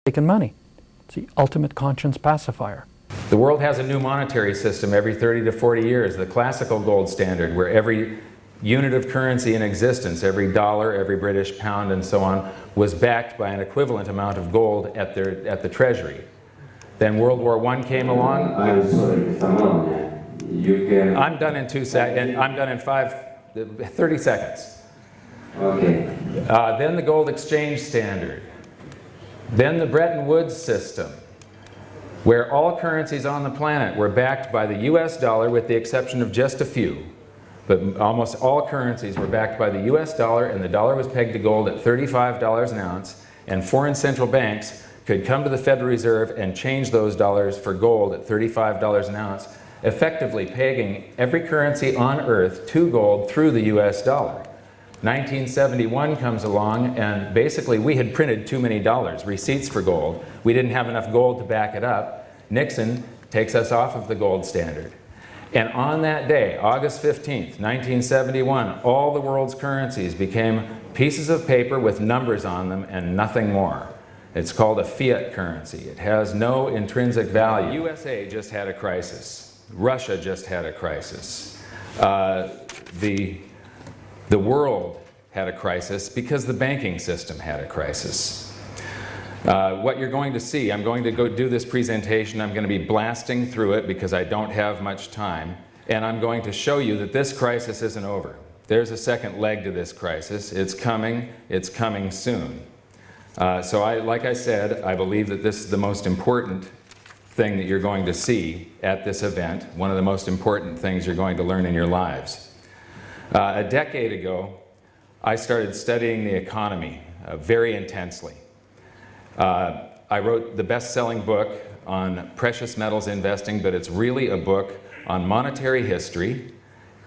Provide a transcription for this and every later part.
taken money. It's the ultimate conscience pacifier. The world has a new monetary system every 30 to 40 years, the classical gold standard, where every unit of currency in existence, every dollar, every British pound, and so on, was backed by an equivalent amount of gold at the treasury. Then World War I came along. I'm sorry, Mr. Malone. You can... I'm done in 2 seconds. I'm done in 30 seconds. Okay. Then the gold exchange standard. Then the Bretton Woods system, where all currencies on the planet were backed by the US dollar with the exception of just a few. But almost all currencies were backed by the US dollar, and the dollar was pegged to gold at $35 an ounce, and foreign central banks could come to the Federal Reserve and change those dollars for gold at $35 an ounce, effectively pegging every currency on earth to gold through the US dollar. 1971 comes along, and basically we had printed too many dollars, receipts for gold. We didn't have enough gold to back it up. Nixon takes us off of the gold standard. And on that day, August 15th, 1971, all the world's currencies became pieces of paper with numbers on them and nothing more. It's called a fiat currency. It has no intrinsic value. USA just had a crisis. Russia just had a crisis. The world had a crisis because the banking system had a crisis. What you're going to see, I'm going to go do this presentation. I'm going to be blasting through it because I don't have much time. And I'm going to show you that this crisis isn't over. There's a second leg to this crisis. It's coming soon. Like I said, I believe that this is the most important thing that you're going to see at this event, one of the most important things you're going to learn in your lives. A decade ago, I started studying the economy very intensely. I wrote the best-selling book on precious metals investing, but it's really a book on monetary history,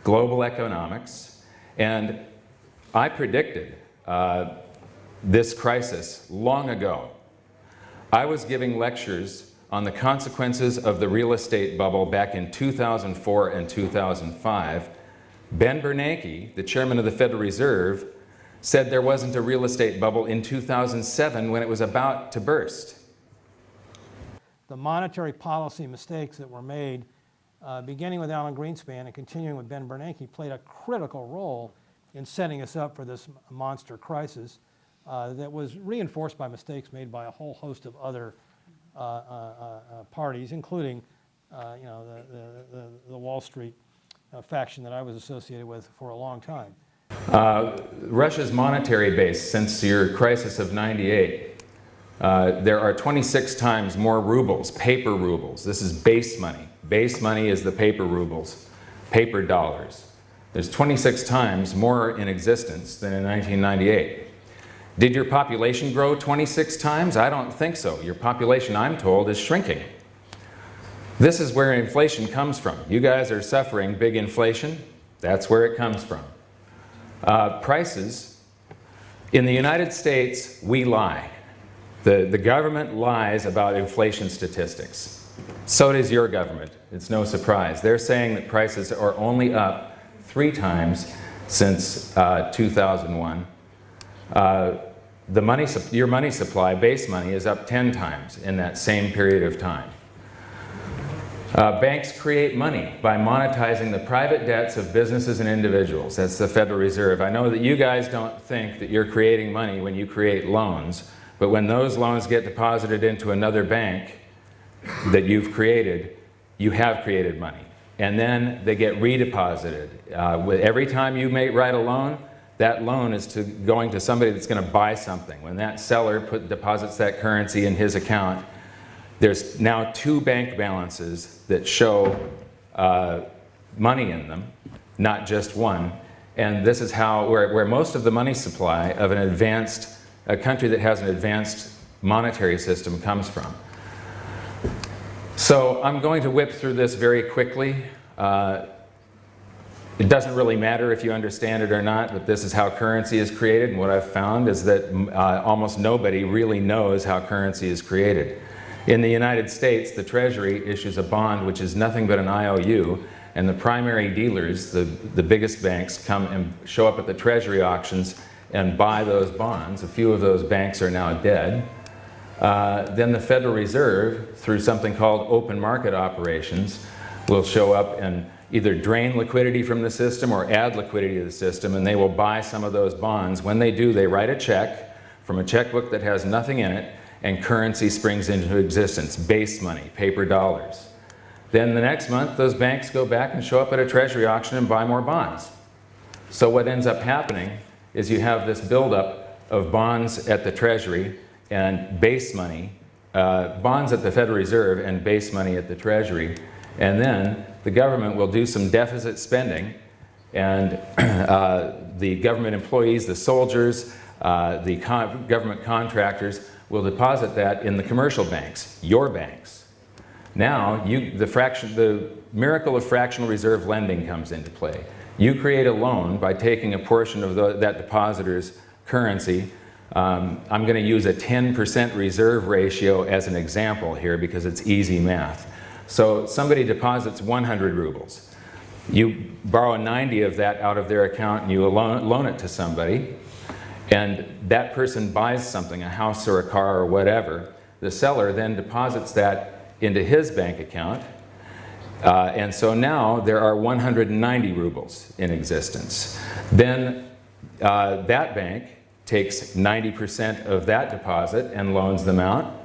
global economics, and I predicted this crisis long ago. I was giving lectures on the consequences of the real estate bubble back in 2004 and 2005. Ben Bernanke, the chairman of the Federal Reserve, said there wasn't a real estate bubble in 2007 when it was about to burst. The monetary policy mistakes that were made, beginning with Alan Greenspan and continuing with Ben Bernanke, played a critical role in setting us up for this monster crisis that was reinforced by mistakes made by a whole host of other parties, including the Wall Street faction that I was associated with for a long time. Russia's monetary base since your crisis of '98, there are 26 times more rubles, paper rubles. This is base money. Base money is the paper rubles, paper dollars. There's 26 times more in existence than in 1998. Did your population grow 26 times? I don't think so. Your population, I'm told, is shrinking. This is where inflation comes from. You guys are suffering big inflation. That's where it comes from. Prices. In the United States, we lie. The government lies about inflation statistics. So does your government. It's no surprise. They're saying that prices are only up 3 times since 2001. Your money supply, base money, is up 10 times in that same period of time. Banks create money by monetizing the private debts of businesses and individuals. That's the Federal Reserve. I know that you guys don't think that you're creating money when you create loans, but when those loans get deposited into another bank that you've created, you have created money. And then they get redeposited. Every time you write a loan, that loan is going to somebody that's going to buy something. When that seller deposits that currency in his account, there's now 2 bank balances that show money in them, not just one. And this is where most of the money supply of a country that has an advanced monetary system comes from. So I'm going to whip through this very quickly. It doesn't really matter if you understand it or not, but this is how currency is created. And what I've found is that almost nobody really knows how currency is created. In the United States, the Treasury issues a bond which is nothing but an IOU, and the primary dealers, the biggest banks, come and show up at the Treasury auctions and buy those bonds. A few of those banks are now dead. then the Federal Reserve, through something called open market operations, will show up and either drain liquidity from the system or add liquidity to the system, and they will buy some of those bonds. When they do, they write a check from a checkbook that has nothing in it, and currency springs into existence, base money, paper dollars. Then the next month, those banks go back and show up at a treasury auction and buy more bonds. So what ends up happening is you have this buildup of bonds at the treasury and base money, bonds at the Federal Reserve and base money at the treasury, and then the government will do some deficit spending, and the government employees, the soldiers, the government contractors will deposit that in the commercial banks, your banks. Now, the miracle of fractional reserve lending comes into play. You create a loan by taking a portion of that depositor's currency. I'm going to use a 10% reserve ratio as an example here because it's easy math. So somebody deposits 100 rubles. You borrow 90 of that out of their account and you loan it to somebody. And that person buys something, a house or a car or whatever. The seller then deposits that into his bank account. And so now there are 190 rubles in existence. Then that bank takes 90% of that deposit and loans them out.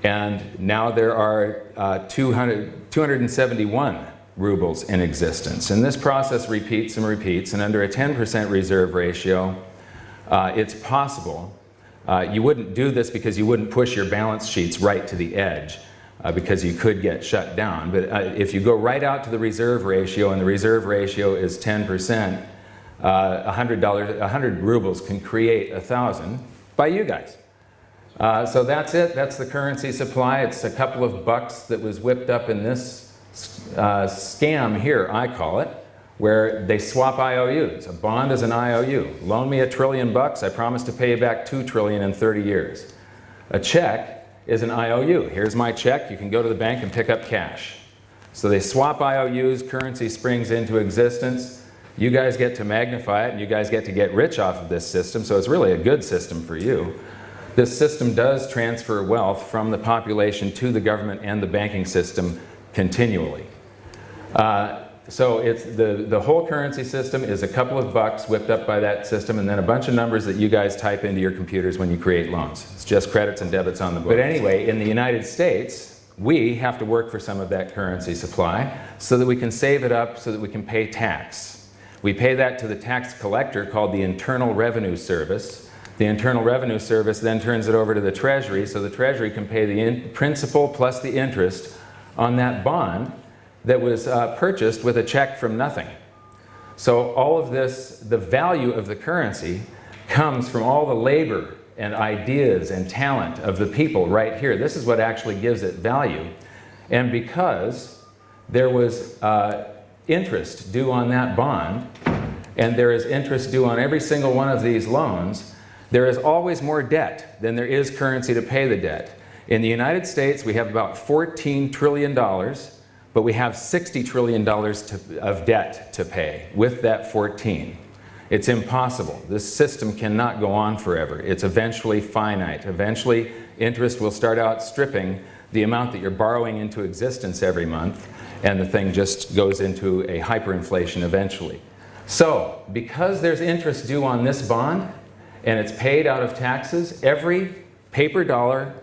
And now there are 271 rubles in existence. And this process repeats and repeats. And under a 10% reserve ratio, it's possible. You wouldn't do this because you wouldn't push your balance sheets right to the edge because you could get shut down. But if you go right out to the reserve ratio and the reserve ratio is 10%, $100 rubles can create 1,000 by you guys. So that's it. That's the currency supply. It's a couple of bucks that was whipped up in this scam here, I call it, where they swap IOUs. A bond is an IOU. Loan me $1 trillion, I promise to pay you back $2 trillion in 30 years. A check is an IOU. Here's my check. You can go to the bank and pick up cash. So they swap IOUs, currency springs into existence. You guys get to magnify it, and you guys get to get rich off of this system, so it's really a good system for you. This system does transfer wealth from the population to the government and the banking system continually. So it's the whole currency system is a couple of bucks whipped up by that system and then a bunch of numbers that you guys type into your computers when you create loans. It's just credits and debits on the book. But anyway, in the United States, we have to work for some of that currency supply so that we can save it up so that we can pay tax. We pay that to the tax collector called the Internal Revenue Service. The Internal Revenue Service then turns it over to the Treasury so the Treasury can pay the principal plus the interest on that bond that was purchased with a check from nothing. So all of this, the value of the currency comes from all the labor and ideas and talent of the people right here. This is what actually gives it value. And because there was interest due on that bond, and there is interest due on every single one of these loans, there is always more debt than there is currency to pay the debt. In the United States, we have about $14 trillion, but we have $60 trillion of debt to pay with that 14. It's impossible. This system cannot go on forever. It's eventually finite. Eventually, interest will start outstripping the amount that you're borrowing into existence every month, and the thing just goes into a hyperinflation eventually. So, because there's interest due on this bond, and it's paid out of taxes, every paper dollar,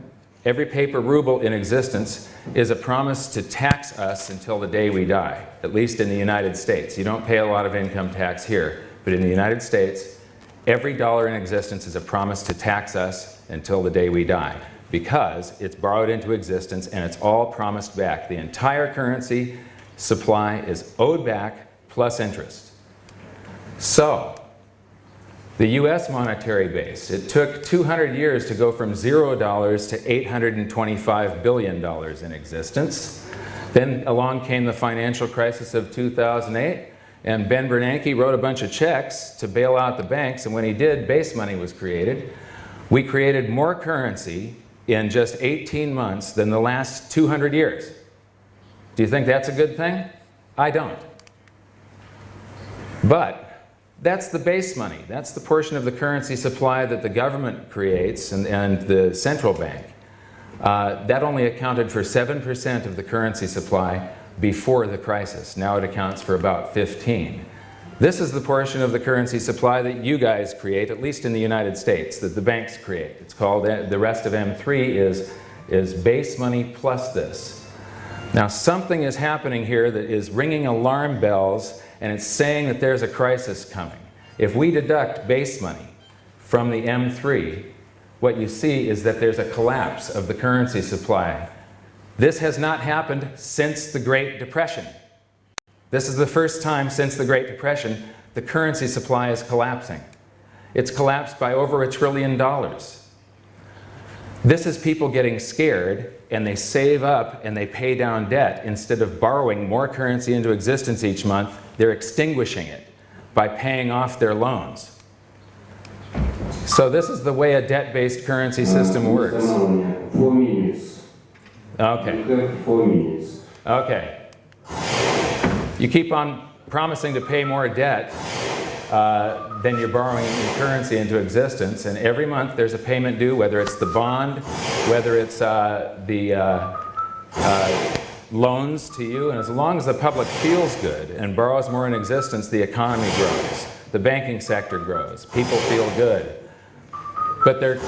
every paper ruble in existence is a promise to tax us until the day we die, at least in the United States. You don't pay a lot of income tax here, but in the United States, every dollar in existence is a promise to tax us until the day we die, because it's borrowed into existence and it's all promised back. The entire currency supply is owed back plus interest. So, the US monetary base, it took 200 years to go from $0 to $825 billion in existence. Then along came the financial crisis of 2008, and Ben Bernanke wrote a bunch of checks to bail out the banks, and when he did, base money was created. We created more currency in just 18 months than the last 200 years. Do you think that's a good thing? I don't. But that's the base money. That's the portion of the currency supply that the government creates and the central bank. That only accounted for 7% of the currency supply before the crisis. Now it accounts for about 15%. This is the portion of the currency supply that you guys create, at least in the United States, that the banks create. It's called, the rest of M3 is base money plus this. Now something is happening here that is ringing alarm bells, and it's saying that there's a crisis coming. If we deduct base money from the M3, what you see is that there's a collapse of the currency supply. This has not happened since the Great Depression. This is the first time since the Great Depression the currency supply is collapsing. It's collapsed by over $1 trillion. This is people getting scared, and they save up and they pay down debt. Instead of borrowing more currency into existence each month, they're extinguishing it by paying off their loans. So this is the way a debt-based currency system works. 4 minutes. Okay. You have 4 minutes. Okay. You keep on promising to pay more debt than you're borrowing in currency into existence, and every month there's a payment due, whether it's the bond, whether it's the loans to you, and as long as the public feels good and borrows more in existence, the economy grows, the banking sector grows, people feel good. But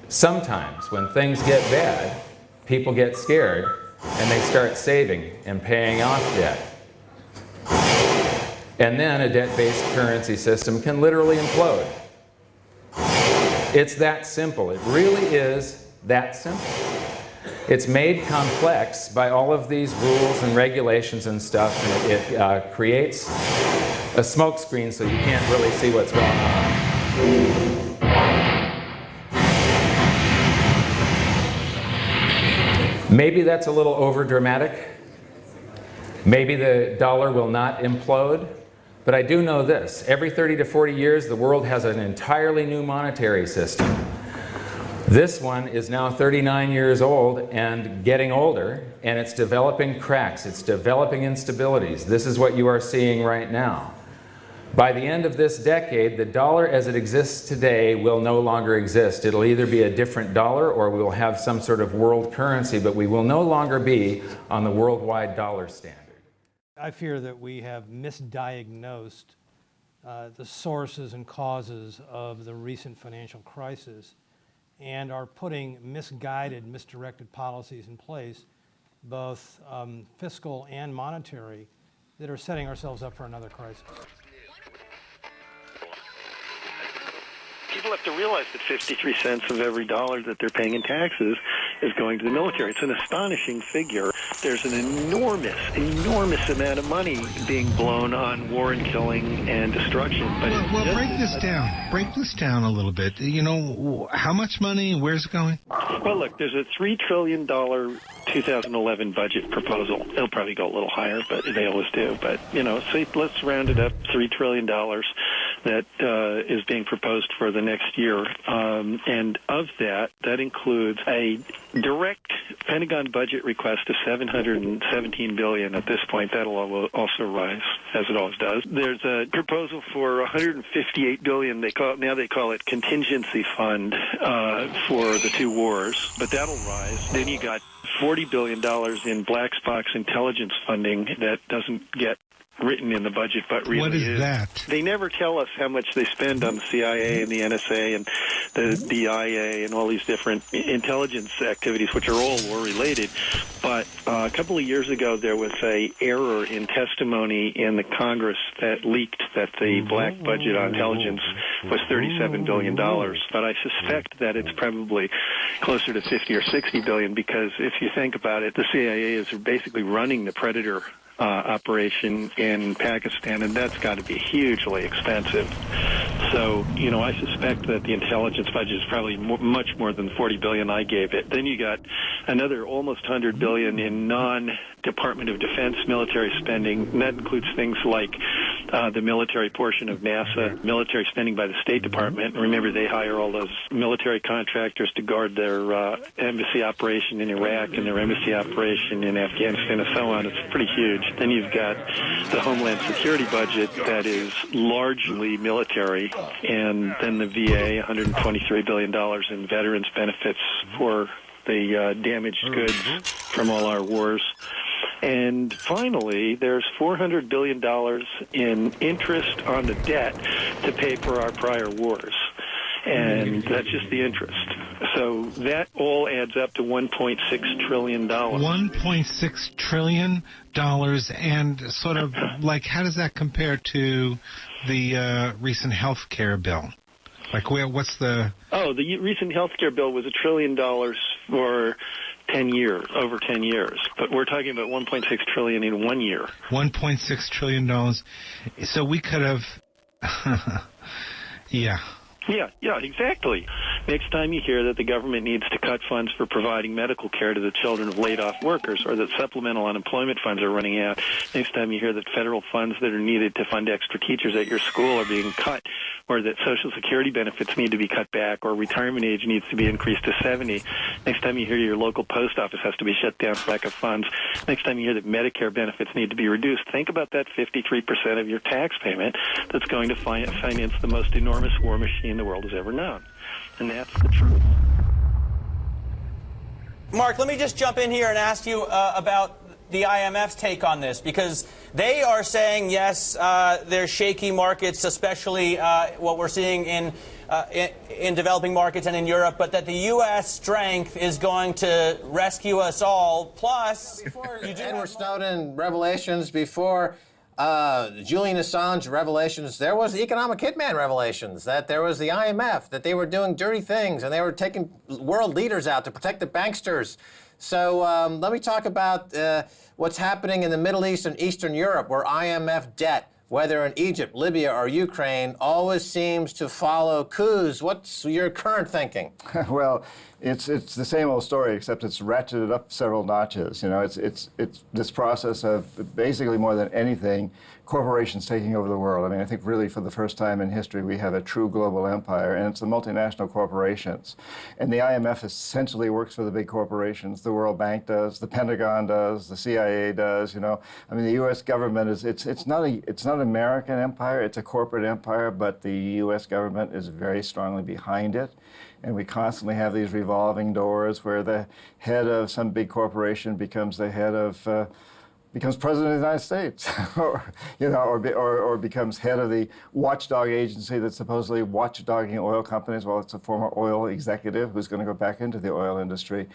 sometimes when things get bad, people get scared and they start saving and paying off debt. And then a debt-based currency system can literally implode. It's that simple. It really is that simple. It's made complex by all of these rules and regulations and stuff, and it creates a smokescreen so you can't really see what's going on. Maybe that's a little over-dramatic. Maybe the dollar will not implode. But I do know this. Every 30 to 40 years, the world has an entirely new monetary system. This one is now 39 years old and getting older, and it's developing cracks. It's developing instabilities. This is what you are seeing right now. By the end of this decade, the dollar as it exists today will no longer exist. It'll either be a different dollar or we will have some sort of world currency, but we will no longer be on the worldwide dollar standard. I fear that we have misdiagnosed the sources and causes of the recent financial crisis and are putting misguided, misdirected policies in place, both fiscal and monetary, that are setting ourselves up for another crisis. People have to realize that 53 cents of every dollar that they're paying in taxes is going to the military. It's an astonishing figure. There's an enormous amount of money being blown on war and killing and destruction. But well, break this down. Break this down a little bit. You know, how much money? Where's it going? Well, look, there's a $3 trillion 2011 budget proposal. It'll probably go a little higher, but they always do. But, you know, so let's round it up, $3 trillion that is being proposed for the next year. And of that includes a direct Pentagon budget request of $717 billion at this point. That'll also rise, as it always does. There's a proposal for $158 billion. They call it contingency fund for the two wars, but that'll rise. Then you got $40 billion in black box intelligence funding that doesn't get written in the budget, but really what is that? They never tell us how much they spend on the CIA and the NSA and the DIA and all these different intelligence activities, which are all war-related. But a couple of years ago, there was a error in testimony in the Congress that leaked that the black budget on intelligence was $37 billion. But I suspect that it's probably closer to 50 or 60 billion, because if you think about it, the CIA is basically running the Predator operation in Pakistan, and that's got to be hugely expensive. So, you know, I suspect that the intelligence budget is probably much more than the $40 billion I gave it. Then you got another almost $100 billion in non-Department of Defense military spending, and that includes things like the military portion of NASA, military spending by the State Department. Remember, they hire all those military contractors to guard their embassy operation in Iraq and their embassy operation in Afghanistan and so on. It's pretty huge. Then you've got the Homeland Security budget that is largely military, and then the VA, $123 billion in veterans benefits for the damaged goods from all our wars. And finally, there's $400 billion in interest on the debt to pay for our prior wars. And that's just the interest. So that all adds up to $1.6 trillion. $1.6 trillion, and sort of like, how does that compare to the recent health care bill? Like, what's the... Oh, the recent health care bill was $1 trillion for 10 years, over 10 years. But we're talking about $1.6 trillion in 1 year. $1.6 trillion. So we could have... Yeah. Yeah, exactly. Next time you hear that the government needs to cut funds for providing medical care to the children of laid-off workers, or that supplemental unemployment funds are running out, next time you hear that federal funds that are needed to fund extra teachers at your school are being cut, or that Social Security benefits need to be cut back, or retirement age needs to be increased to 70, next time you hear your local post office has to be shut down for lack of funds, next time you hear that Medicare benefits need to be reduced, think about that 53% of your tax payment that's going to finance the most enormous war machine the world has ever known. And that's the truth. Mark, let me just jump in here and ask you about the IMF's take on this, because they are saying, yes, there's shaky markets, especially what we're seeing in developing markets and in Europe, but that the U.S. strength is going to rescue us all. Plus, before Edward Snowden revelations, before Julian Assange revelations, there was the economic hitman revelations, that there was the IMF, that they were doing dirty things and they were taking world leaders out to protect the banksters. So let me talk about what's happening in the Middle East and Eastern Europe, where IMF debt, whether in Egypt, Libya, or Ukraine, always seems to follow coups. What's your current thinking? Well, it's the same old story, except it's ratcheted up several notches. You know, it's this process of basically, more than anything, corporations taking over the world. I mean, I think really for the first time in history we have a true global empire, and it's the multinational corporations. And the IMF essentially works for the big corporations. The World Bank does, the Pentagon does, the CIA does. You know, I mean, the U.S. government is it's not an American empire. It's a corporate empire, but the U.S. government is very strongly behind it. And we constantly have these revolving doors where the head of some big corporation becomes the head of, becomes president of the United States, or becomes head of the watchdog agency that's supposedly watchdogging oil companies. Well, it's a former oil executive who's going to go back into the oil industry.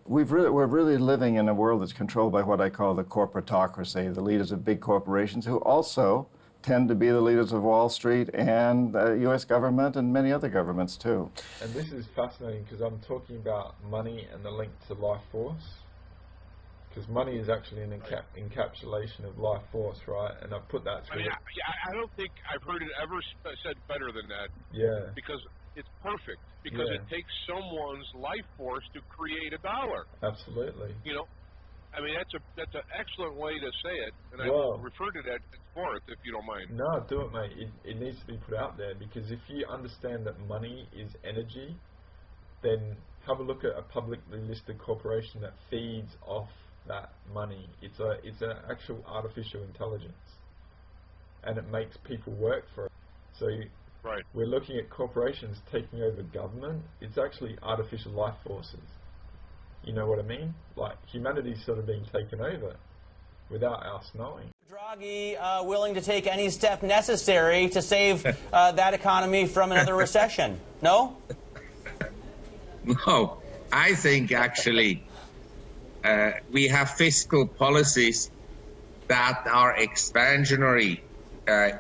We're really living in a world that's controlled by what I call the corporatocracy, the leaders of big corporations who also tend to be the leaders of Wall Street and the U.S. government and many other governments too. And this is fascinating because I'm talking about money and the link to life force. Because money is actually an encapsulation of life force, right? And I've put that through. I don't think I've heard it ever said better than that. Yeah. Because it's perfect. Because it takes someone's life force to create a dollar. Absolutely. You know, I mean, that's an excellent way to say it, and I will refer to that for it if you don't mind. No, do it, mate. It needs to be put out there, because if you understand that money is energy, then have a look at a publicly listed corporation that feeds off that money. It's an actual artificial intelligence, and it makes people work for it. So we're looking at corporations taking over government. It's actually artificial life forces. You know what I mean? Like, humanity's sort of being taken over without us knowing. Draghi willing to take any step necessary to save that economy from another recession? No? No. I think actually we have fiscal policies that are expansionary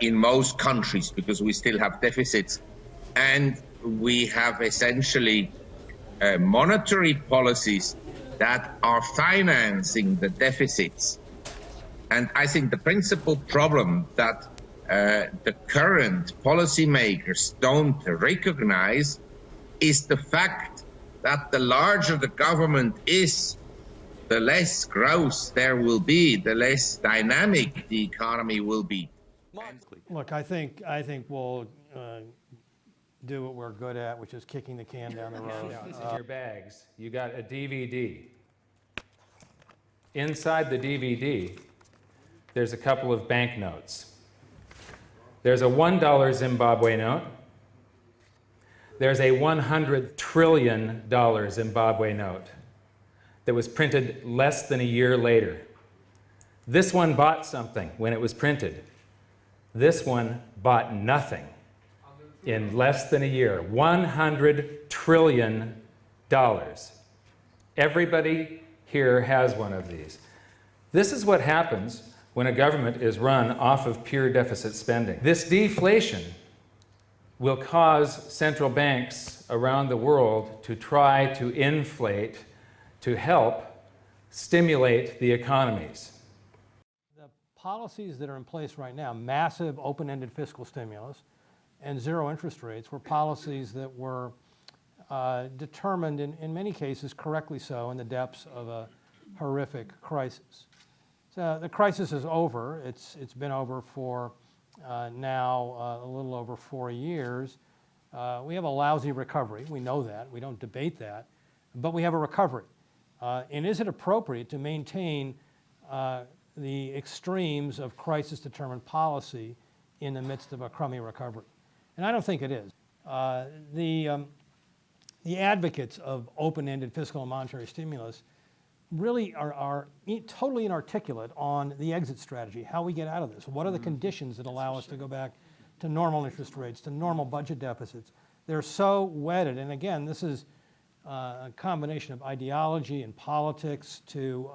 in most countries because we still have deficits. And we have essentially monetary policies that are financing the deficits. And I think the principal problem that the current policymakers don't recognize is the fact that the larger the government is, the less growth there will be, the less dynamic the economy will be. Look, I think we'll do what we're good at, which is kicking the can down the road. In your bags, you got a DVD. Inside the DVD, there's a couple of banknotes. There's a $1 Zimbabwe note. There's a $100 trillion Zimbabwe note. that was printed less than a year later. This one bought something when it was printed. This one bought nothing in less than a year. $100 trillion. Everybody here has one of these. This is what happens when a government is run off of pure deficit spending. This deflation will cause central banks around the world to try to inflate, to help stimulate the economies. The policies that are in place right now, massive open-ended fiscal stimulus and zero interest rates, were policies that were determined in many cases, correctly so, in the depths of a horrific crisis. So the crisis is over. It's been over for now a little over 4 years. We have a lousy recovery. We know that. We don't debate that. But we have a recovery. And is it appropriate to maintain the extremes of crisis-determined policy in the midst of a crummy recovery? And I don't think it is. The advocates of open-ended fiscal and monetary stimulus really are totally inarticulate on the exit strategy, how we get out of this. What are the conditions that allow us to go back to normal interest rates, to normal budget deficits? They're so wedded, and again, this is a combination of ideology and politics to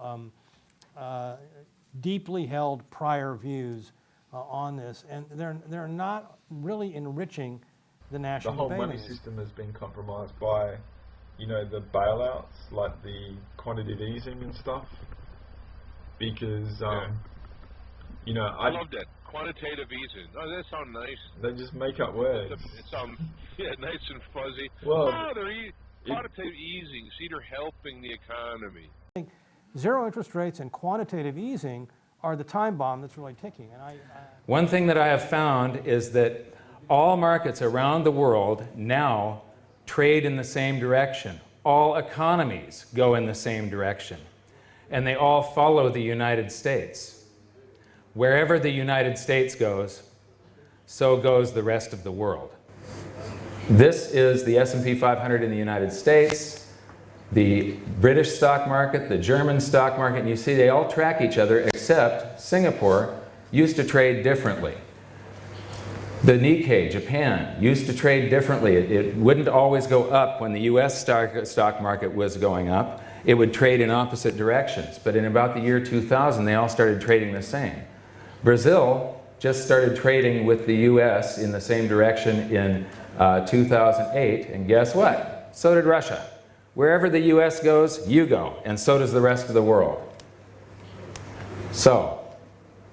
deeply held prior views on this, and they're not really enriching the national The whole money system has been compromised by, you know, the bailouts, like the quantitative easing and stuff. Because, you know, I love that quantitative easing. Oh, that sounds nice. They just make up words. It sounds nice and fuzzy. Well, quantitative easing. See, they're helping the economy. I think zero interest rates and quantitative easing are the time bomb that's really ticking. And One thing that I have found is that all markets around the world now trade in the same direction. All economies go in the same direction. And they all follow the United States. Wherever the United States goes, so goes the rest of the world. This is the S&P 500 in the United States, the British stock market, the German stock market, and you see they all track each other, except Singapore used to trade differently. The Nikkei, Japan, used to trade differently. It wouldn't always go up when the US stock market was going up. It would trade in opposite directions. But in about the year 2000, they all started trading the same. Brazil just started trading with the US in the same direction in 2008. And guess what? So did Russia. Wherever the US goes, you go. And so does the rest of the world. So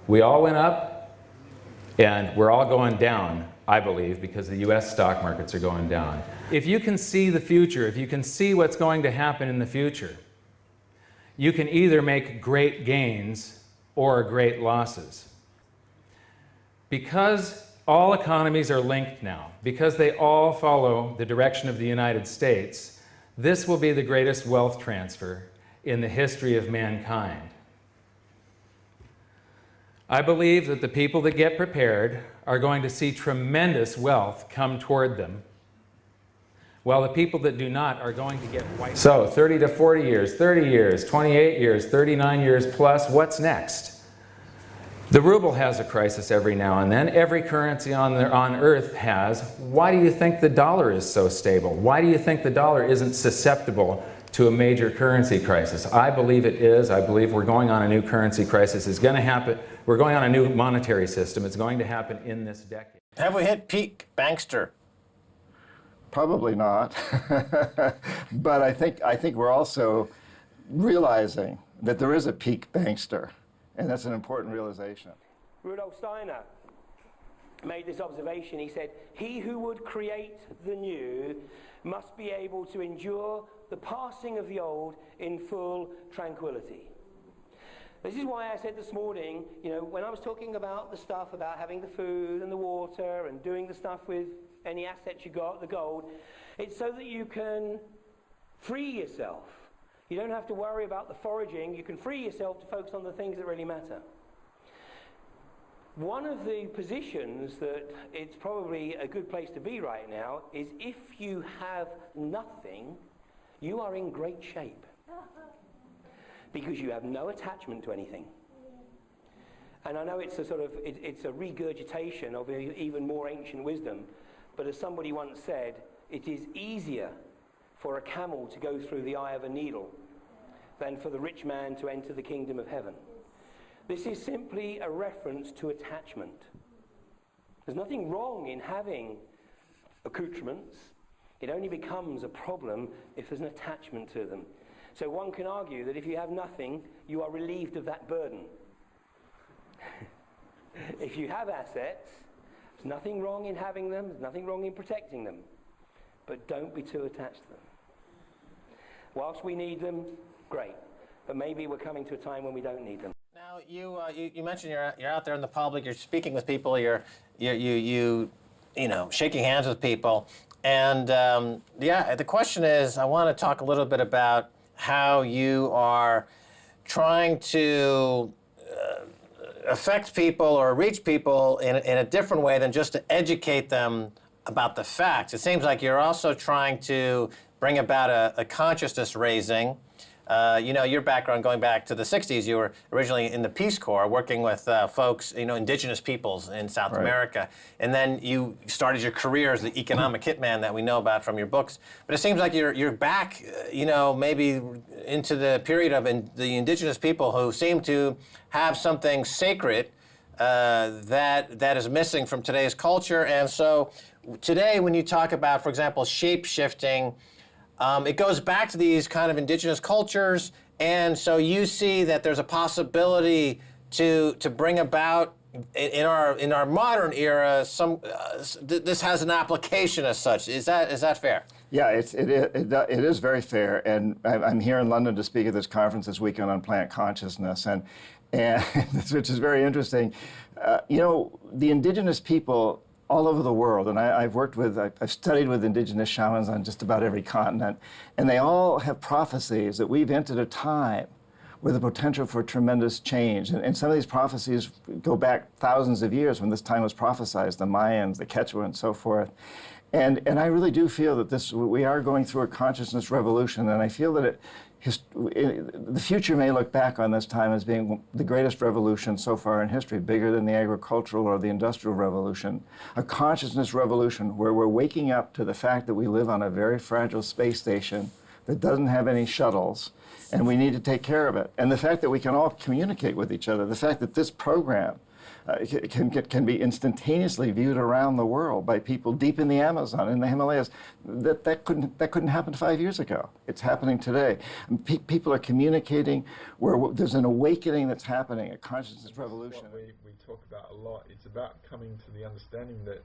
we all went up. And we're all going down, I believe, because the US stock markets are going down. If you can see the future, if you can see what's going to happen in the future, you can either make great gains or great losses. Because all economies are linked now, because they all follow the direction of the United States, this will be the greatest wealth transfer in the history of mankind. I believe that the people that get prepared are going to see tremendous wealth come toward them, while the people that do not are going to get wiped. So 30 to 40 years, 30 years, 28 years, 39 years plus, what's next? The ruble has a crisis every now and then. Every currency on earth has. Why do you think the dollar is so stable? Why do you think the dollar isn't susceptible to a major currency crisis? I believe it is. I believe we're going on a new currency crisis. It's going to happen. We're going on a new monetary system. It's going to happen in this decade. Have we hit peak bankster? Probably not. But I think we're also realizing that there is a peak bankster, and that's an important realization. Rudolf Steiner made this observation. He said, "He who would create the new must be able to endure the passing of the old in full tranquility." This is why I said this morning, you know, when I was talking about the stuff about having the food and the water and doing the stuff with any assets you got, the gold, it's so that you can free yourself. You don't have to worry about the foraging. You can free yourself to focus on the things that really matter. One of the positions that it's probably a good place to be right now is if you have nothing, you are in great shape. because you have no attachment to anything. And I know it's a sort of, it's a regurgitation of even more ancient wisdom, but as somebody once said, it is easier for a camel to go through the eye of a needle than for the rich man to enter the kingdom of heaven. This is simply a reference to attachment. There's nothing wrong in having accoutrements. It only becomes a problem if there's an attachment to them. So one can argue that if you have nothing, you are relieved of that burden. If you have assets, there's nothing wrong in having them, there's nothing wrong in protecting them, but don't be too attached to them. Whilst we need them, great, but maybe we're coming to a time when we don't need them. Now, you mentioned you're out there in the public, you're speaking with people, you're shaking hands with people, and the question is, I want to talk a little bit about how you are trying to affect people or reach people in a different way than just to educate them about the facts. It seems like you're also trying to bring about a consciousness raising. Your background going back to the 60s, you were originally in the Peace Corps working with folks, Indigenous peoples in South America. And then you started your career as the economic hitman that we know about from your books. But it seems like you're back, maybe into the period of the Indigenous people who seem to have something sacred that is missing from today's culture. And so today when you talk about, for example, shape-shifting, it goes back to these kind of indigenous cultures, and so you see that there's a possibility to bring about in our modern era this has an application as such. Is that fair? Yeah, it is very fair, and I'm here in London to speak at this conference this weekend on plant consciousness, and which is very interesting. The indigenous people all over the world, and I've studied with indigenous shamans on just about every continent, and they all have prophecies that we've entered a time with the potential for tremendous change. And some of these prophecies go back thousands of years when this time was prophesied, the Mayans, the Quechua, and so forth. And I really do feel that we are going through a consciousness revolution, and I feel that the future may look back on this time as being the greatest revolution so far in history, bigger than the agricultural or the industrial revolution, a consciousness revolution where we're waking up to the fact that we live on a very fragile space station that doesn't have any shuttles, and we need to take care of it. And the fact that we can all communicate with each other, the fact that this program can be instantaneously viewed around the world by people deep in the Amazon, in the Himalayas. That couldn't happen 5 years ago. It's happening today. People are communicating where there's an awakening that's happening, a consciousness revolution. What we talk about a lot. It's about coming to the understanding that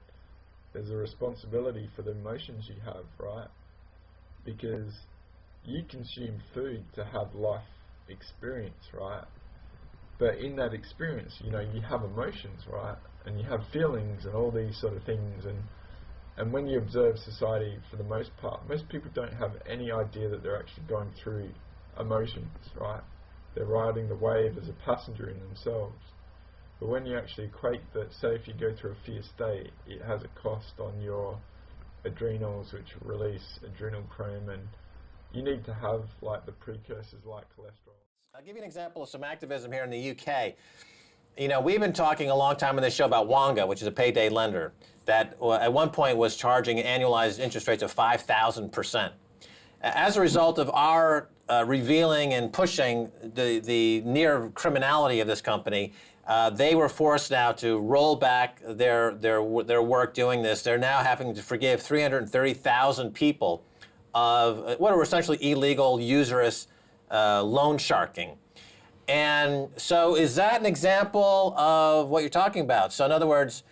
there's a responsibility for the emotions you have, right? Because you consume food to have life experience, right? But in that experience, you have emotions, right? And you have feelings and all these sort of things. And when you observe society, for the most part, most people don't have any idea that they're actually going through emotions, right? They're riding the wave as a passenger in themselves. But when you actually equate that, say if you go through a fear state, it has a cost on your adrenals, which release adrenochrome, and you need to have like the precursors like cholesterol. I'll give you an example of some activism here in the UK. We've been talking a long time on this show about Wonga, which is a payday lender, that at one point was charging annualized interest rates of 5,000%. As a result of our revealing and pushing the near criminality of this company, they were forced now to roll back their work doing this. They're now having to forgive 330,000 people of what are essentially illegal, usurious loan sharking. And so is that an example of what you're talking about? So in other words,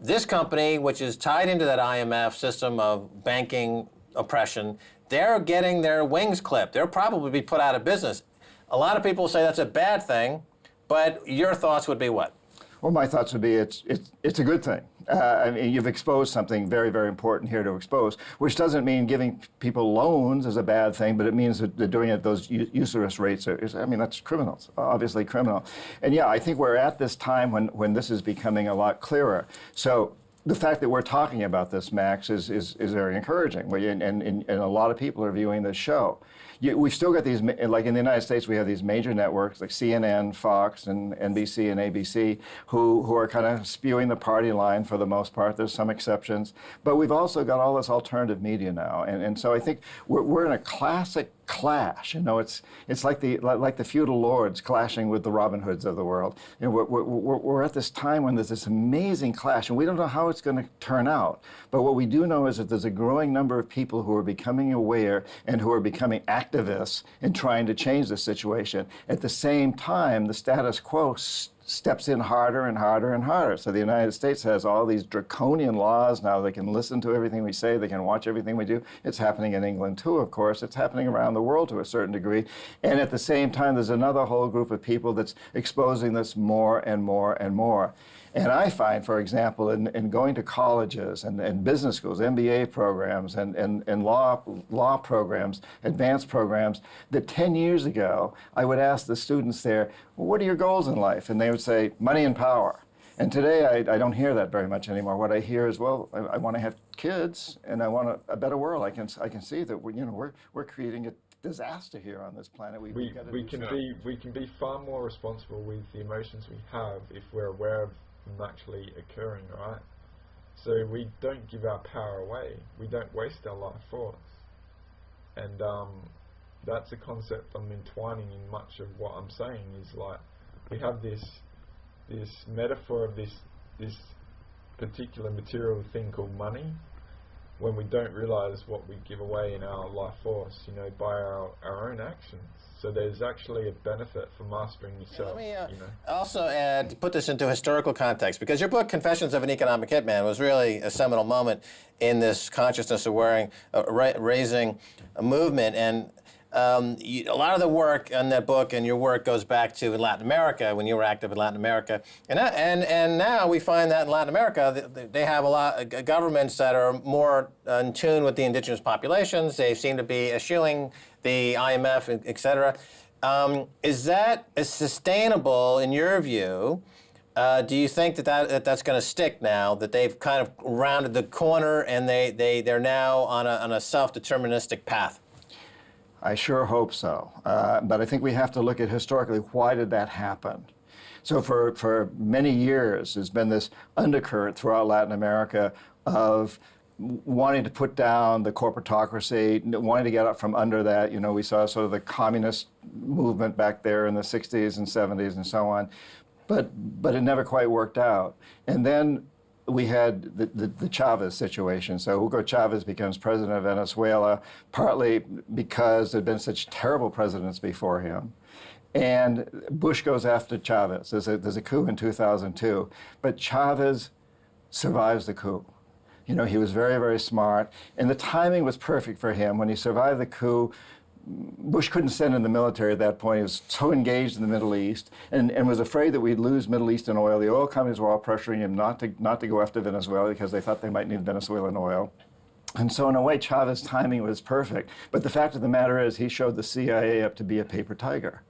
this company, which is tied into that IMF system of banking oppression, they're getting their wings clipped. They'll probably be put out of business. A lot of people say that's a bad thing, but your thoughts would be what? Well, my thoughts would be it's a good thing. You've exposed something very, very important here to expose, which doesn't mean giving people loans is a bad thing, but it means that they're doing it at those usurious rates. That's criminals, obviously criminal. And yeah, I think we're at this time when this is becoming a lot clearer. So the fact that we're talking about this, Max, is very encouraging. And a lot of people are viewing this show. We've still got these, like in the United States, we have these major networks like CNN, Fox, and NBC and ABC, who are kind of spewing the party line for the most part. There's some exceptions. But we've also got all this alternative media now. And so I think we're in a classic clash. It's like the feudal lords clashing with the Robin Hoods of the world. We're at this time when there's this amazing clash, and we don't know how it's going to turn out. But what we do know is that there's a growing number of people who are becoming aware and who are becoming activists in trying to change the situation. At the same time, the status quo steps in harder and harder and harder. So the United States has all these draconian laws now. They can listen to everything we say. They can watch everything we do. It's happening in England too, of course. It's happening around the world to a certain degree. And at the same time, there's another whole group of people that's exposing this more and more and more. And I find, for example, in going to colleges and business schools, MBA programs and law programs, advanced programs, that 10 years ago, I would ask the students there, well, what are your goals in life? And they would say, money and power. And today, I don't hear that very much anymore. What I hear is, well, I want to have kids, and I want a better world. I can see that we're creating a disaster here on this planet. We can be far more responsible with the emotions we have if we're aware of them actually occurring, right? So we don't give our power away. We don't waste our life force. And that's a concept I'm entwining in much of what I'm saying. Is like we have this metaphor of this particular material thing called money, when we don't realize what we give away in our life force, by our own actions. So there's actually a benefit for mastering yourself. Let me also add, to put this into historical context, because your book, Confessions of an Economic Hitman, was really a seminal moment in this consciousness of raising a movement. And a lot of the work in that book and your work goes back to Latin America, when you were active in Latin America. And now we find that in Latin America, they have a lot of governments that are more in tune with the indigenous populations. They seem to be eschewing the IMF, et cetera. Is that sustainable in your view? Do you think that's going to stick now, that they've kind of rounded the corner and they're now on a self-deterministic path? I sure hope so. But I think we have to look at historically, why did that happen? So for many years, there's been this undercurrent throughout Latin America of wanting to put down the corporatocracy, wanting to get up from under that. We saw sort of the communist movement back there in the 60s and 70s and so on. But it never quite worked out. And then we had the Chavez situation. So Hugo Chavez becomes president of Venezuela, partly because there had been such terrible presidents before him. And Bush goes after Chavez. There's a coup in 2002. But Chavez survives the coup. He was very, very smart. And the timing was perfect for him. When he survived the coup, Bush couldn't send in the military at that point. He was so engaged in the Middle East and was afraid that we'd lose Middle Eastern oil. The oil companies were all pressuring him not to go after Venezuela because they thought they might need Venezuelan oil. And so in a way, Chavez's timing was perfect. But the fact of the matter is he showed the CIA up to be a paper tiger.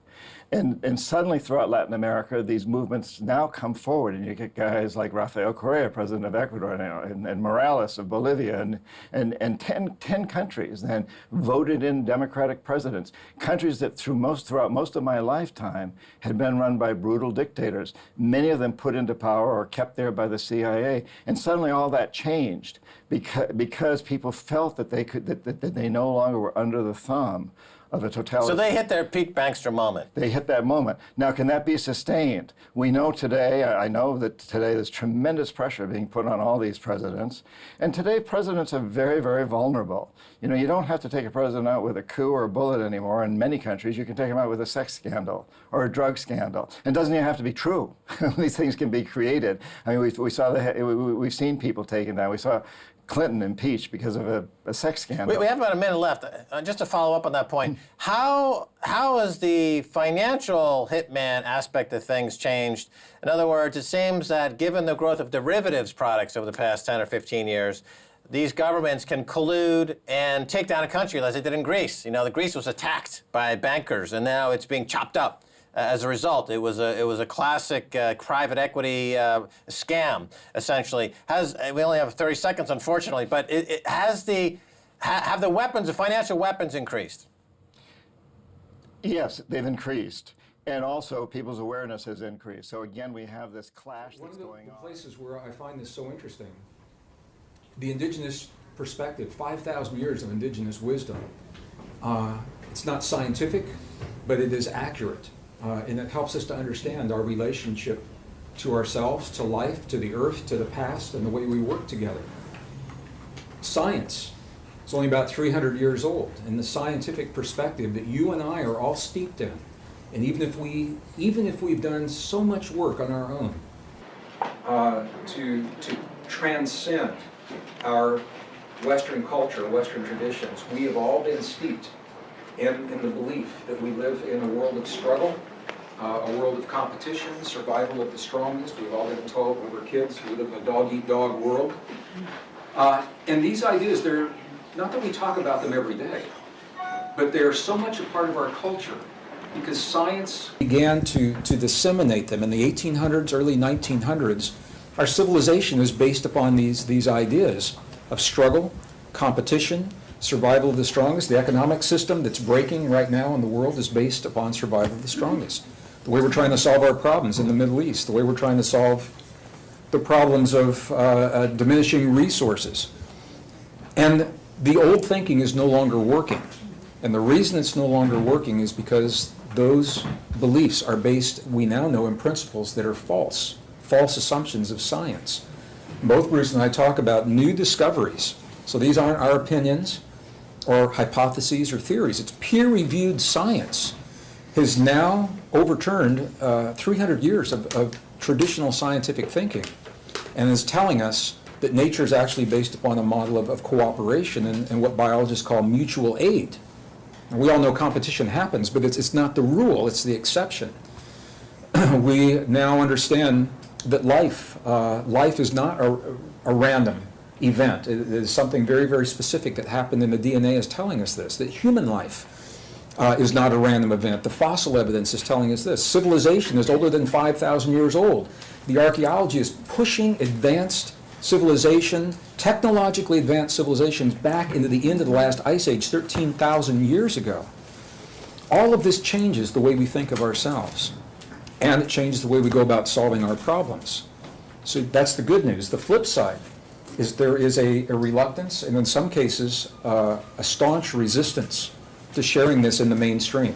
And suddenly throughout Latin America, these movements now come forward, and you get guys like Rafael Correa, president of Ecuador, and Morales of Bolivia, and 10 countries then voted in democratic presidents. Countries that throughout most of my lifetime had been run by brutal dictators, many of them put into power or kept there by the CIA. And suddenly all that changed because people felt that they no longer were under the thumb of a totalitarian. So they hit their peak bankster moment. They hit that moment. Now, can that be sustained? We know today, I know that today there's tremendous pressure being put on all these presidents. And today presidents are very, very vulnerable. You don't have to take a president out with a coup or a bullet anymore. In many countries, you can take him out with a sex scandal or a drug scandal. It doesn't even have to be true. These things can be created. I mean, we've seen people taken down. We saw Clinton impeached because of a sex scandal. We have about a minute left. Just to follow up on that point, how has the financial hitman aspect of things changed? In other words, it seems that given the growth of derivatives products over the past 10 or 15 years, these governments can collude and take down a country as they did in Greece. The Greece was attacked by bankers, and now it's being chopped up as a result. It was a classic private equity scam, essentially. We only have 30 seconds, unfortunately, but have the weapons, the financial weapons, increased? Yes, they've increased. And also, people's awareness has increased. So again, we have this clash that's going on. One of the places where I find this so interesting, the indigenous perspective, 5,000 years of indigenous wisdom. It's not scientific, but it is accurate. And it helps us to understand our relationship to ourselves, to life, to the earth, to the past, and the way we work together. Science is only about 300 years old, and the scientific perspective that you and I are all steeped in. And even if we've done so much work on our own to transcend our Western culture, Western traditions, we have all been steeped in the belief that we live in a world of struggle, a world of competition, survival of the strongest. We've all been told when we're kids we live in a dog-eat-dog world. And these ideas, they're not that we talk about them every day, but they're so much a part of our culture. Because science began to disseminate them in the 1800s, early 1900s. Our civilization is based upon these ideas of struggle, competition, survival of the strongest. The economic system that's breaking right now in the world is based upon survival of the strongest. The way we're trying to solve our problems in the Middle East, the way we're trying to solve the problems of diminishing resources. And the old thinking is no longer working. And the reason it's no longer working is because those beliefs are based, we now know, in principles that are false assumptions of science. Both Bruce and I talk about new discoveries. So these aren't our opinions or hypotheses or theories. It's peer-reviewed science has now overturned 300 years of traditional scientific thinking and is telling us that nature is actually based upon a model of cooperation and what biologists call mutual aid. We all know competition happens, but it's not the rule, it's the exception. We now understand that life is not a random event. It is something very, very specific that happened, and the DNA is telling us this, that human life is not a random event. The fossil evidence is telling us this. Civilization is older than 5,000 years old. The archaeology is pushing advanced civilization, technologically advanced civilizations back into the end of the last ice age 13,000 years ago. All of this changes the way we think of ourselves, and it changes the way we go about solving our problems. So that's the good news. The flip side is there is a reluctance, and in some cases, a staunch resistance to sharing this in the mainstream.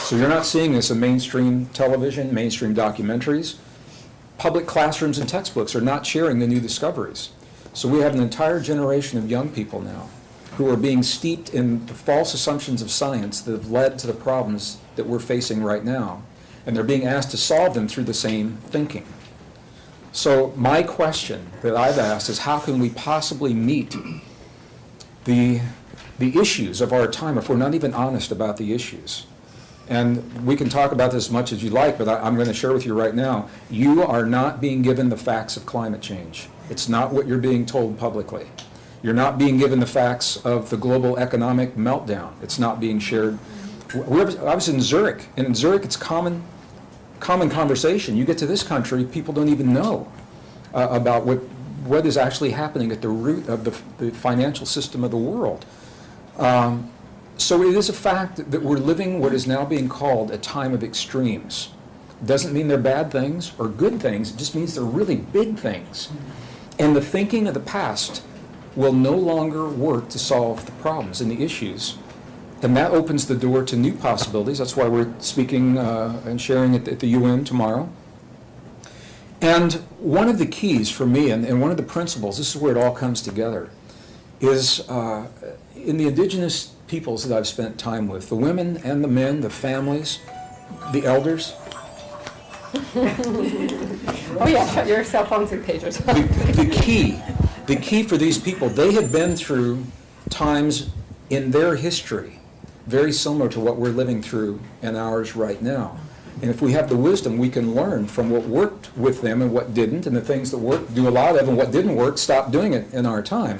So you're not seeing this in mainstream television, mainstream documentaries. Public classrooms and textbooks are not sharing the new discoveries. So we have an entire generation of young people now who are being steeped in the false assumptions of science that have led to the problems that we're facing right now. And they're being asked to solve them through the same thinking. So my question that I've asked is, how can we possibly meet the issues of our time if we're not even honest about the issues? And we can talk about this as much as you like, but I'm going to share with you right now, you are not being given the facts of climate change. It's not what you're being told publicly. You're not being given the facts of the global economic meltdown. It's not being shared. I was in Zurich, and in Zurich it's common conversation. You get to this country, people don't even know about what is actually happening at the root of the financial system of the world. So it is a fact that we're living what is now being called a time of extremes. Doesn't mean they're bad things or good things, it just means they're really big things. And the thinking of the past will no longer work to solve the problems and the issues. And that opens the door to new possibilities. That's why we're speaking and sharing at the UN tomorrow. And one of the keys for me, and one of the principles, this is where it all comes together, is in the indigenous peoples that I've spent time with, the women and the men, the families, the elders. Oh yeah, shut your cell phones and pagers. The key for these people, they have been through times in their history very similar to what we're living through in ours right now. And if we have the wisdom, we can learn from what worked with them and what didn't, and the things that worked, do a lot of, and what didn't work, stop doing it in our time.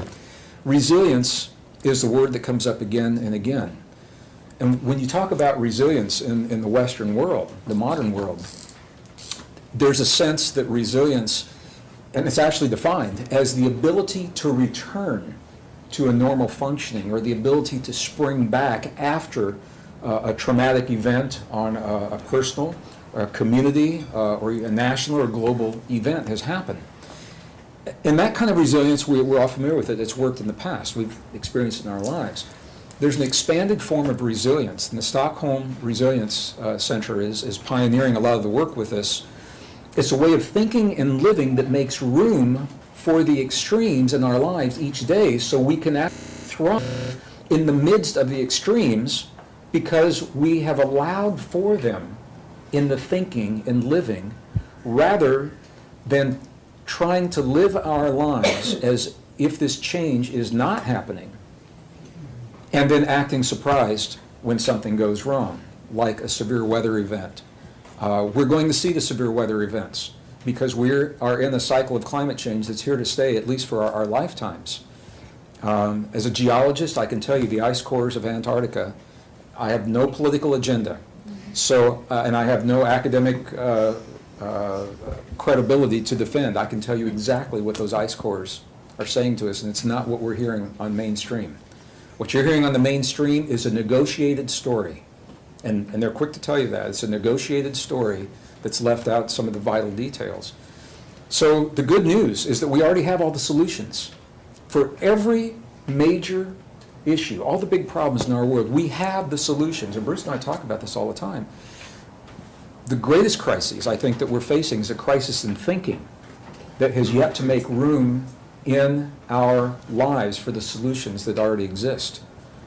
Resilience is the word that comes up again and again. And when you talk about resilience in the Western world, the modern world, there's a sense that resilience, and it's actually defined as the ability to return to a normal functioning, or the ability to spring back after a traumatic event on a personal, a community, or a national or global event has happened. And that kind of resilience, we're all familiar with it. It's worked in the past. We've experienced it in our lives. There's an expanded form of resilience, and the Stockholm Resilience Center is pioneering a lot of the work with this. It's a way of thinking and living that makes room for the extremes in our lives each day, so we can actually thrive in the midst of the extremes because we have allowed for them in the thinking and living, rather than trying to live our lives as if this change is not happening and then acting surprised when something goes wrong, like a severe weather event. We're going to see the severe weather events because we are in a cycle of climate change that's here to stay, at least for our lifetimes. As a geologist, I can tell you the ice cores of Antarctica, I have no political agenda. So, and I have no academic credibility to defend. I can tell you exactly what those ice cores are saying to us, and it's not what we're hearing on mainstream. What you're hearing on the mainstream is a negotiated story, and they're quick to tell you that. It's a negotiated story that's left out some of the vital details. So the good news is that we already have all the solutions. For every major issue, all the big problems in our world, we have the solutions, and Bruce and I talk about this all the time. The greatest crisis, I think, that we're facing is a crisis in thinking that has yet to make room in our lives for the solutions that already exist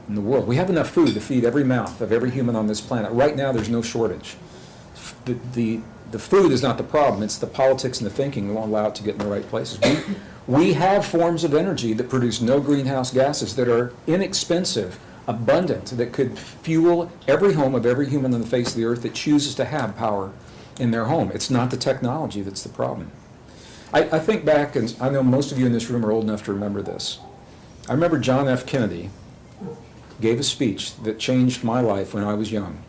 in the world. We have enough food to feed every mouth of every human on this planet. Right now, there's no shortage. The food is not the problem. It's the politics and the thinking that won't allow it to get in the right places. We have forms of energy that produce no greenhouse gases, that are inexpensive, abundant, that could fuel every home of every human on the face of the earth that chooses to have power in their home. It's not the technology that's the problem. I think back, and I know most of you in this room are old enough to remember this. I remember John F. Kennedy gave a speech that changed my life when I was young.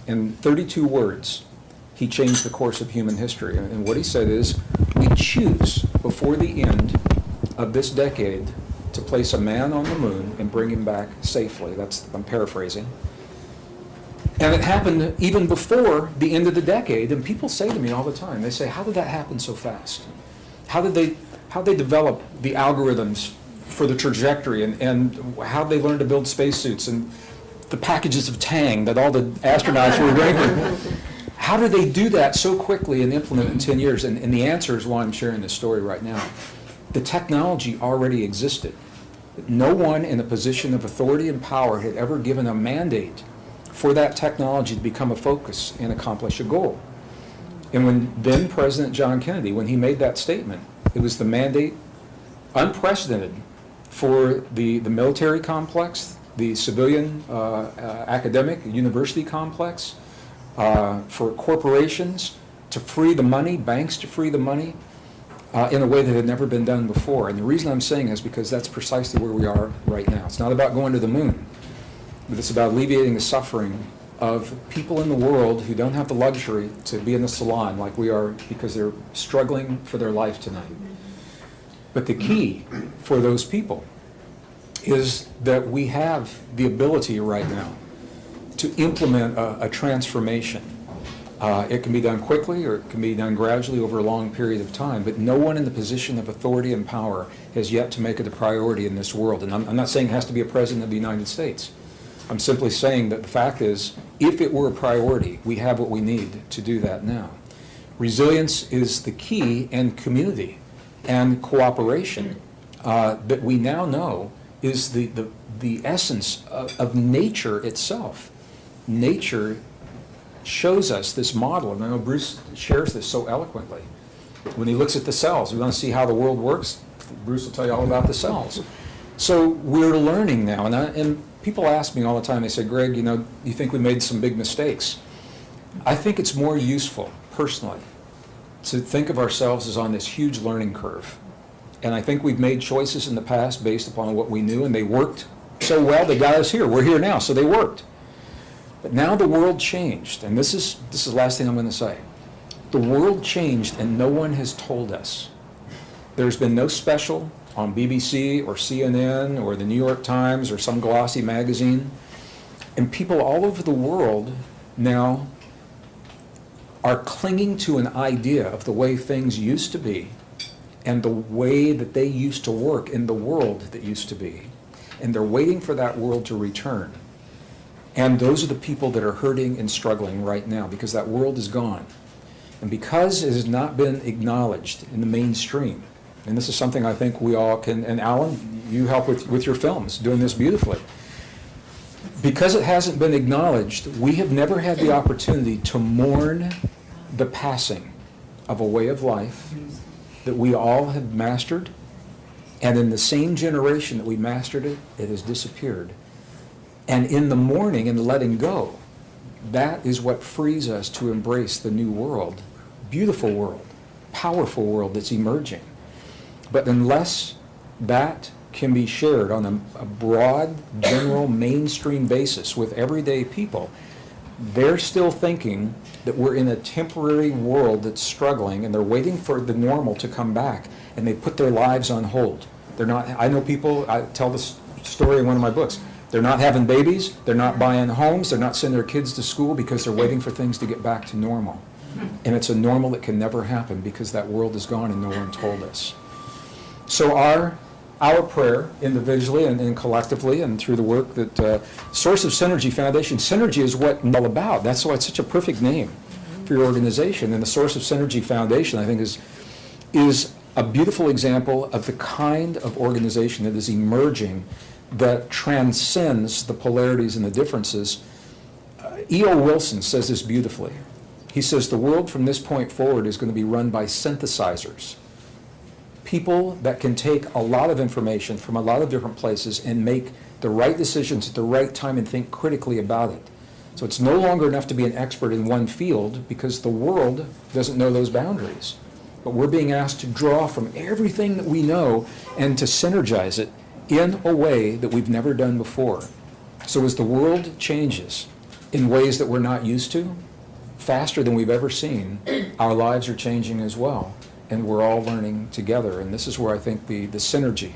In 32 words, he changed the course of human history. And what he said is, we choose before the end of this decade to place a man on the moon and bring him back safely. I'm paraphrasing. And it happened even before the end of the decade. And people say to me all the time, they say, how did that happen so fast? How did they develop the algorithms for the trajectory, and how they learned to build spacesuits and the packages of Tang that all the astronauts were drinking? How did they do that so quickly and implement it in 10 years? And the answer is why I'm sharing this story right now. The technology already existed. No one in a position of authority and power had ever given a mandate for that technology to become a focus and accomplish a goal. And when then President John Kennedy, when he made that statement, it was the mandate, unprecedented, for the military complex, the civilian academic university complex, for corporations to free the money, banks to free the money, in a way that had never been done before. And the reason I'm saying is because that's precisely where we are right now. It's not about going to the moon, but it's about alleviating the suffering of people in the world who don't have the luxury to be in the salon like we are because they're struggling for their life tonight. But the key for those people is that we have the ability right now to implement a transformation. It can be done quickly or it can be done gradually over a long period of time, but no one in the position of authority and power has yet to make it a priority in this world. And I'm not saying it has to be a president of the United States. I'm simply saying that the fact is, if it were a priority, we have what we need to do that now. Resilience is the key, and community and cooperation that we now know is the essence of nature itself. Nature shows us this model, and I know Bruce shares this so eloquently. When he looks at the cells, we want to see how the world works, Bruce will tell you all about the cells. So we're learning now, and people ask me all the time, they say, Greg, you think we made some big mistakes. I think it's more useful, personally, to think of ourselves as on this huge learning curve. And I think we've made choices in the past based upon what we knew, and they worked so well, they got us here. We're here now, so they worked. But now the world changed, and this is the last thing I'm going to say. The world changed, and no one has told us. There's been no special on BBC or CNN or the New York Times or some glossy magazine. And people all over the world now are clinging to an idea of the way things used to be and the way that they used to work in the world that used to be. And they're waiting for that world to return. And those are the people that are hurting and struggling right now because that world is gone. And because it has not been acknowledged in the mainstream, and this is something I think we all can, and Alan, you help with your films, doing this beautifully. Because it hasn't been acknowledged, we have never had the opportunity to mourn the passing of a way of life that we all have mastered, and in the same generation that we mastered it, it has disappeared. And in the mourning and letting go, that is what frees us to embrace the new world, beautiful world, powerful world that's emerging. But unless that can be shared on a broad, general, mainstream basis with everyday people, they're still thinking that we're in a temporary world that's struggling, and they're waiting for the normal to come back, and they put their lives on hold. They're not, I know people, I tell this story in one of my books, they're not having babies, they're not buying homes, they're not sending their kids to school because they're waiting for things to get back to normal. And it's a normal that can never happen because that world is gone and no one told us. So our prayer, individually and collectively, and through the work that Source of Synergy Foundation, Synergy is what it's all about. That's why it's such a perfect name for your organization. And the Source of Synergy Foundation, I think, is a beautiful example of the kind of organization that is emerging that transcends the polarities and the differences. E.O. Wilson says this beautifully. He says the world from this point forward is going to be run by synthesizers. People that can take a lot of information from a lot of different places and make the right decisions at the right time and think critically about it. So it's no longer enough to be an expert in one field because the world doesn't know those boundaries. But we're being asked to draw from everything that we know and to synergize it in a way that we've never done before. So as the world changes in ways that we're not used to, faster than we've ever seen, our lives are changing as well. And we're all learning together. And this is where I think the synergy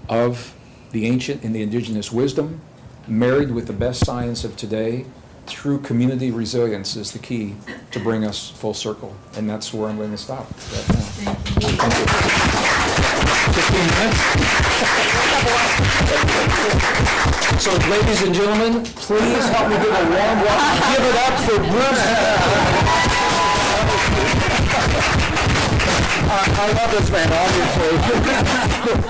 of the ancient and the indigenous wisdom, married with the best science of today, through community resilience is the key to bring us full circle. And that's where I'm going to stop right now. Thank you. 15 minutes. So, ladies and gentlemen, please help me give a warm welcome. Give it up for Bruce. I love this man, obviously.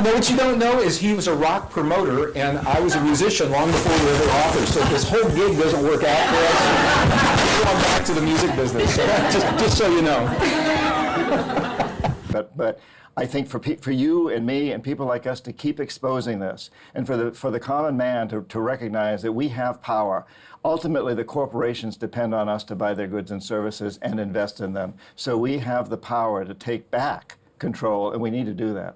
No, what you don't know is he was a rock promoter, and I was a musician long before we were ever authors. So if this whole gig doesn't work out for us, we're going back to the music business. So just so you know. But I think for you and me and people like us to keep exposing this, and for the common man to recognize that we have power. Ultimately, the corporations depend on us to buy their goods and services and invest in them. So we have the power to take back control, and we need to do that.